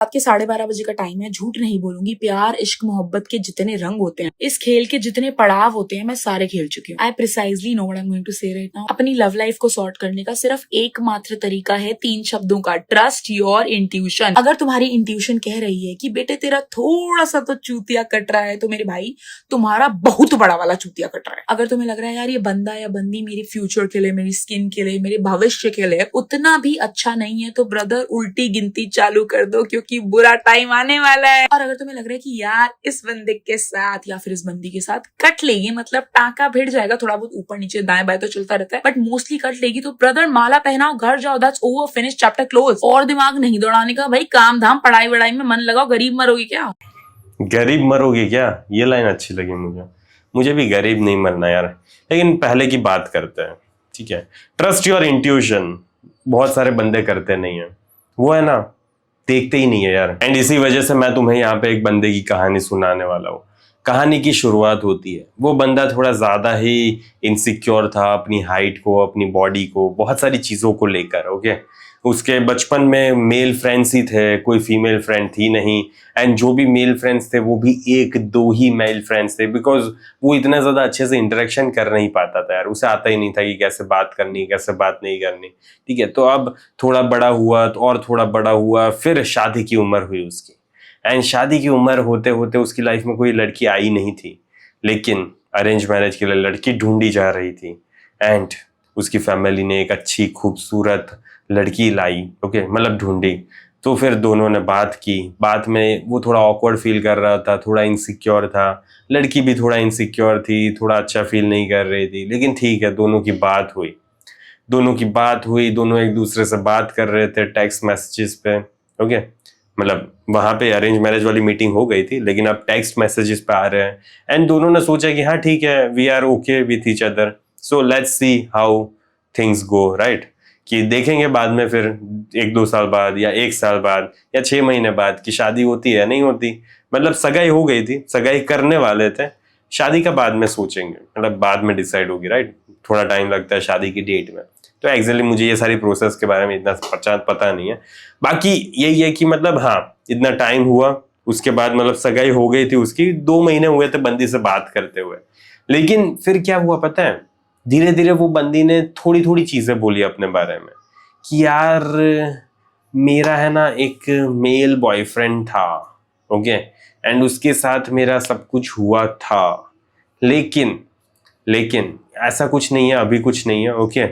रात के 12:30 बजे का टाइम है। झूठ नहीं बोलूंगी, प्यार इश्क मोहब्बत के जितने रंग होते हैं, इस खेल के जितने पड़ाव होते हैं, मैं सारे खेल चुकी हूँ। I precisely know what I am going to say right now. अपनी लव लाइफ को सॉर्ट करने का सिर्फ एकमात्र तरीका है 3 शब्दों का, ट्रस्ट योर इंट्यूशन। अगर तुम्हारी इंट्यूशन कह रही है कि बेटे तेरा थोड़ा सा तो चूतिया कट रहा है, तो मेरे भाई तुम्हारा बहुत बड़ा वाला चूतिया कट रहा है। अगर तुम्हें लग रहा है यार ये बंदा या बंदी मेरी फ्यूचर के लिए, मेरी स्किन के लिए, मेरे भविष्य के लिए उतना भी अच्छा नहीं है, तो ब्रदर उल्टी गिनती चालू कर दो, क्योंकि बुरा टाइम आने वाला है। और अगर तुम्हें लग रहा है कि यार इस बंदे के साथ या फिर इस बंदी के साथ कट लेगी, मतलब टाका भिड़ जाएगा, थोड़ा बहुत ऊपर नीचे दाएं बाएं तो चलता रहता है, बट मोस्टली कट लेगी, तो ब्रदर माला पहनाओ, घर जाओ, that's over, finish, chapter close. और दिमाग नहीं दौड़ाने का भाई, काम धाम पढ़ाई वढ़ाई में मन लगाओ। गरीब मरोगी क्या? गरीब मरोगे क्या? ये लाइन अच्छी लगी मुझे भी गरीब नहीं मरना यार। लेकिन पहले की बात करते हैं, ठीक है। ट्रस्ट योर इंट्यूशन बहुत सारे बंदे करते नहीं है, वो है ना, देखते ही नहीं है यार। एंड इसी वजह से मैं तुम्हें यहाँ पे एक बंदे की कहानी सुनाने वाला हूँ। कहानी की शुरुआत होती है, वो बंदा थोड़ा ज्यादा ही इनसिक्योर था अपनी हाइट को, अपनी बॉडी को, बहुत सारी चीजों को लेकर। ओके, उसके बचपन में मेल फ्रेंड्स ही थे, कोई फीमेल फ्रेंड थी नहीं। एंड जो भी मेल फ्रेंड्स थे वो भी 1-2 ही मेल फ्रेंड्स थे, बिकॉज वो इतना ज्यादा अच्छे से इंटरेक्शन कर नहीं पाता था यार। उसे आता ही नहीं था कि कैसे बात करनी, कैसे बात नहीं करनी, ठीक है। तो अब थोड़ा बड़ा हुआ, तो और थोड़ा बड़ा हुआ, फिर शादी की उम्र हुई उसकी। एंड शादी की उम्र होते होते उसकी लाइफ में कोई लड़की आई नहीं थी, लेकिन अरेंज मैरिज के लिए लड़की ढूंढी जा रही थी। एंड उसकी फैमिली ने एक अच्छी खूबसूरत लड़की लाई, ओके, मतलब ढूंढी। तो फिर दोनों ने बात की। बात में वो थोड़ा ऑकवर्ड फील कर रहा था, थोड़ा इनसिक्योर था, लड़की भी थोड़ा इनसिक्योर थी, थोड़ा अच्छा फील नहीं कर रही थी। लेकिन ठीक है, दोनों की बात हुई, दोनों एक दूसरे से बात कर रहे थे टेक्स्ट मैसेजेस पे। ओके, मतलब वहां पे अरेंज मैरिज वाली मीटिंग हो गई थी, लेकिन अब टेक्स्ट मैसेजेस पे आ रहे हैं। एंड दोनों ने सोचा कि हाँ ठीक है, we are okay with each other, so let's see how things go, right. कि देखेंगे बाद में, फिर 1-2 साल बाद या 1 साल बाद या 6 महीने बाद कि शादी होती है नहीं होती। मतलब सगाई हो गई थी, सगाई करने वाले थे, शादी का बाद में सोचेंगे, मतलब बाद में डिसाइड होगी, राइट। थोड़ा टाइम लगता है शादी की डेट में। तो एक्चुअली मुझे ये सारी प्रोसेस के बारे में इतना पता नहीं है। बाकी यही है कि मतलब हाँ, इतना टाइम हुआ, उसके बाद मतलब सगाई हो गई थी उसकी, 2 महीने हुए थे बंदी से बात करते हुए। लेकिन फिर क्या हुआ पता है, धीरे धीरे वो बंदी ने थोड़ी थोड़ी चीजें बोली अपने बारे में कि यार मेरा है ना एक मेल बॉयफ्रेंड था, ओके, एंड उसके साथ मेरा सब कुछ हुआ था, लेकिन ऐसा कुछ नहीं है, अभी कुछ नहीं है, ओके।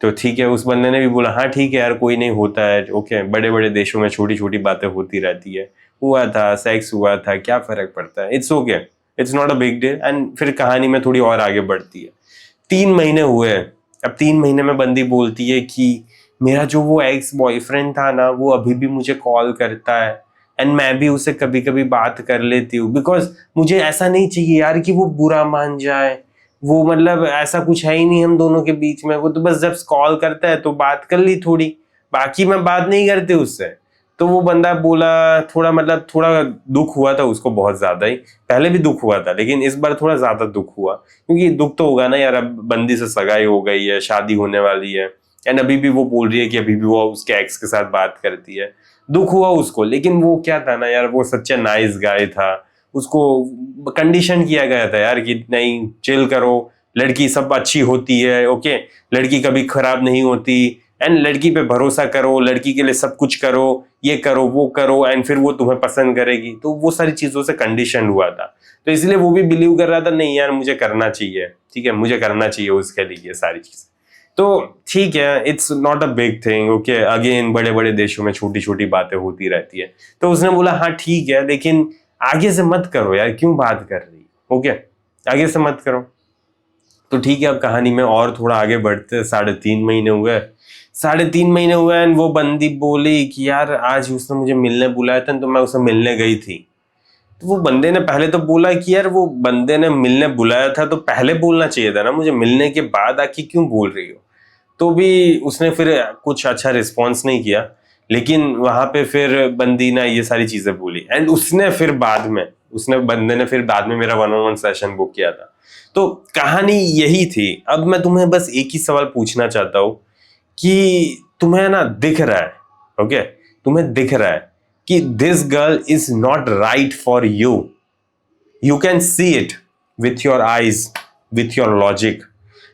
तो ठीक है, उस बंदे ने भी बोला हाँ ठीक है यार, कोई नहीं, होता है, ओके, बड़े बड़े देशों में छोटी छोटी बातें होती रहती है, हुआ था, सेक्स हुआ था, क्या फर्क पड़ता है, it's okay, it's not a big deal. And फिर कहानी में थोड़ी और आगे बढ़ती है। 3 महीने हुए। अब 3 महीने में बंदी बोलती है कि मेरा जो वो एक्स बॉयफ्रेंड था ना, वो अभी भी मुझे कॉल करता है, एंड मैं भी उसे कभी कभी बात कर लेती हूँ, बिकॉज मुझे ऐसा नहीं चाहिए यार कि वो बुरा मान जाए। वो मतलब ऐसा कुछ है ही नहीं हम दोनों के बीच में, वो तो बस जब कॉल करता है तो बात कर ली थोड़ी, बाकी मैं बात नहीं करती उससे। तो वो बंदा बोला, थोड़ा मतलब थोड़ा दुख हुआ था उसको, बहुत ज्यादा ही, पहले भी दुख हुआ था लेकिन इस बार थोड़ा ज्यादा दुख हुआ, क्योंकि दुख तो होगा ना यार, अब बंदी से सगाई हो गई है, शादी होने वाली है, एंड अभी भी वो बोल रही है कि अभी भी वो उसके एक्स के साथ बात करती है। दुख हुआ उसको, लेकिन वो क्या था ना यार, वो सच्चा नाइस गाय था, उसको कंडीशन किया गया था यार कि नहीं, चिल करो, लड़की सब अच्छी होती है, ओके, लड़की कभी खराब नहीं होती, एंड लड़की पे भरोसा करो, लड़की के लिए सब कुछ करो, ये करो वो करो, एंड फिर वो तुम्हें पसंद करेगी। तो वो सारी चीजों से कंडीशन हुआ था, तो इसलिए वो भी बिलीव कर रहा था नहीं यार मुझे करना चाहिए, ठीक है, मुझे करना चाहिए उसके लिए ये सारी चीजें। तो ठीक है, it's not a big thing, okay, again बड़े बड़े देशों में छोटी छोटी बातें होती रहती है। तो उसने बोला हाँ ठीक है, लेकिन आगे से मत करो यार, क्यों बात कर रही, ओके, आगे से मत करो। तो ठीक है, अब कहानी में और थोड़ा आगे बढ़ते, 3.5 महीने हुए, 3.5 महीने हुए, एंड वो बंदी बोली कि यार आज उसने मुझे मिलने बुलाया था, तो मैं उसे मिलने गई थी। तो वो बंदे ने पहले तो बोला कि यार वो बंदे ने मिलने बुलाया था तो पहले बोलना चाहिए था ना, मुझे मिलने के बाद आके क्यों बोल रही हो। तो भी उसने फिर कुछ अच्छा रिस्पॉन्स नहीं किया, लेकिन वहां पे फिर बंदी ने ये सारी चीजें बोली, एंड बंदे ने फिर बाद में मेरा 1-on-1 सेशन बुक किया था। तो कहानी यही थी। अब मैं तुम्हें बस एक ही सवाल पूछना चाहता हूँ कि तुम्हें ना दिख रहा है, ओके, तुम्हें दिख रहा है कि this girl is not right for you, you can see it with your eyes, with your logic.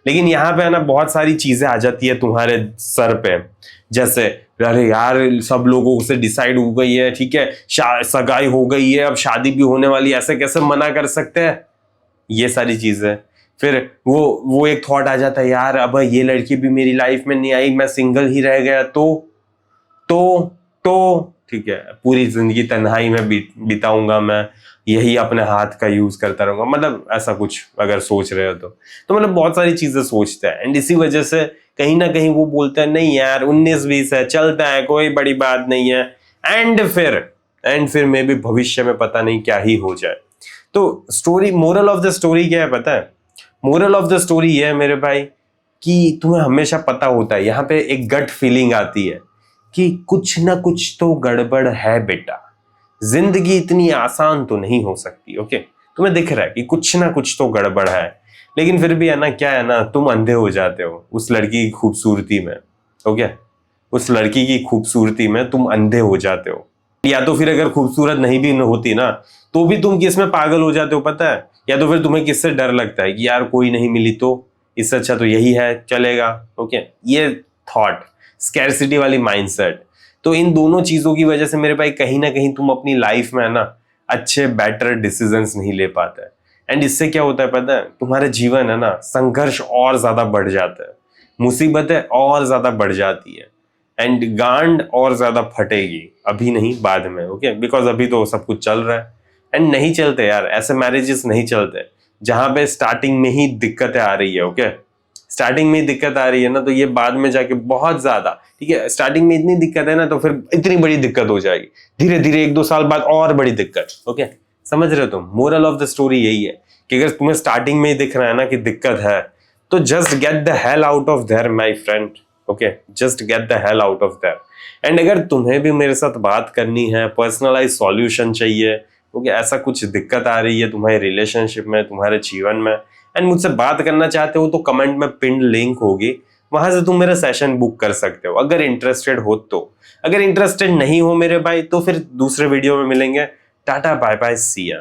लेकिन यहाँ पे है ना बहुत सारी चीजें आ जाती है तुम्हारे सर पे, जैसे अरे यार सब लोगों से डिसाइड हो गई है, ठीक है, सगाई हो गई है, अब शादी भी होने वाली है, ऐसे कैसे मना कर सकते हैं, ये सारी चीजें। फिर वो एक थॉट आ जाता है, यार अब ये लड़की भी मेरी लाइफ में नहीं आई, मैं सिंगल ही रह गया तो ठीक है, पूरी जिंदगी तन्हाई में बिताऊंगा मैं, यही अपने हाथ का यूज करता रहूंगा, मतलब ऐसा कुछ अगर सोच रहे हो तो मतलब बहुत सारी चीजें सोचते हैं। एंड इसी वजह से कहीं ना कहीं वो बोलते हैं नहीं यार 19-20 है, चलता है, कोई बड़ी बात नहीं है। एंड फिर मे भी भविष्य में पता नहीं क्या ही हो जाए। तो story, moral of the story क्या है पता है? मोरल ऑफ द स्टोरी ये है मेरे भाई कि तुम्हें हमेशा पता होता है, यहाँ पे एक गट फीलिंग आती है कि कुछ ना कुछ तो गड़बड़ है बेटा, जिंदगी इतनी आसान तो नहीं हो सकती। ओके, तुम्हें दिख रहा है कि कुछ ना कुछ तो गड़बड़ है, लेकिन फिर भी है ना, क्या है ना, तुम अंधे हो जाते हो उस लड़की की खूबसूरती में। ओके, उस लड़की की खूबसूरती में तुम अंधे हो जाते हो। या तो फिर अगर खूबसूरत नहीं भी होती ना तो भी तुम किस में पागल हो जाते हो पता है? या तो फिर तुम्हें किससे डर लगता है कि यार कोई नहीं मिली तो इससे अच्छा तो यही है, चलेगा। ओके, ये थॉट, स्कैरसिटी वाली माइंडसेट, तो इन दोनों चीजों की वजह से मेरे भाई कहीं ना कहीं तुम अपनी लाइफ में है ना अच्छे बेटर डिसीजंस नहीं ले पाते। एंड इससे क्या होता है पता है? तुम्हारे जीवन है ना संघर्ष और ज्यादा बढ़ जाता है, मुसीबतें और ज्यादा बढ़ जाती है, एंड गांड और ज्यादा फटेगी, अभी नहीं बाद में। ओके, बिकॉज अभी तो सब कुछ चल रहा है। एंड नहीं चलते यार, ऐसे मैरिजेस नहीं चलते जहां पे स्टार्टिंग में ही दिक्कतें आ रही है। ओके, स्टार्टिंग में ही दिक्कत आ रही है ना तो ये बाद में जाके बहुत ज्यादा, ठीक है, स्टार्टिंग में इतनी दिक्कत है ना तो फिर इतनी बड़ी दिक्कत हो जाएगी, धीरे धीरे 1-2 साल बाद और बड़ी दिक्कत। ओके, समझ रहे हो तुम? मोरल ऑफ द स्टोरी यही है कि अगर तुम्हें स्टार्टिंग में ही दिख रहा है ना कि दिक्कत है तो just get the hell out of their my friend. Okay, just get the hell out of their. And अगर तुम्हें भी मेरे साथ बात करनी है, पर्सनलाइज सॉल्यूशन चाहिए, क्योंकि ऐसा कुछ दिक्कत आ रही है तुम्हारे रिलेशनशिप में, तुम्हारे जीवन में, एंड मुझसे बात करना चाहते हो तो कमेंट में पिन लिंक होगी, वहां से तुम मेरा सेशन बुक कर सकते हो अगर इंटरेस्टेड हो तो। अगर इंटरेस्टेड नहीं हो मेरे भाई तो फिर दूसरे वीडियो में मिलेंगे। टाटा बाय बाय, सी या।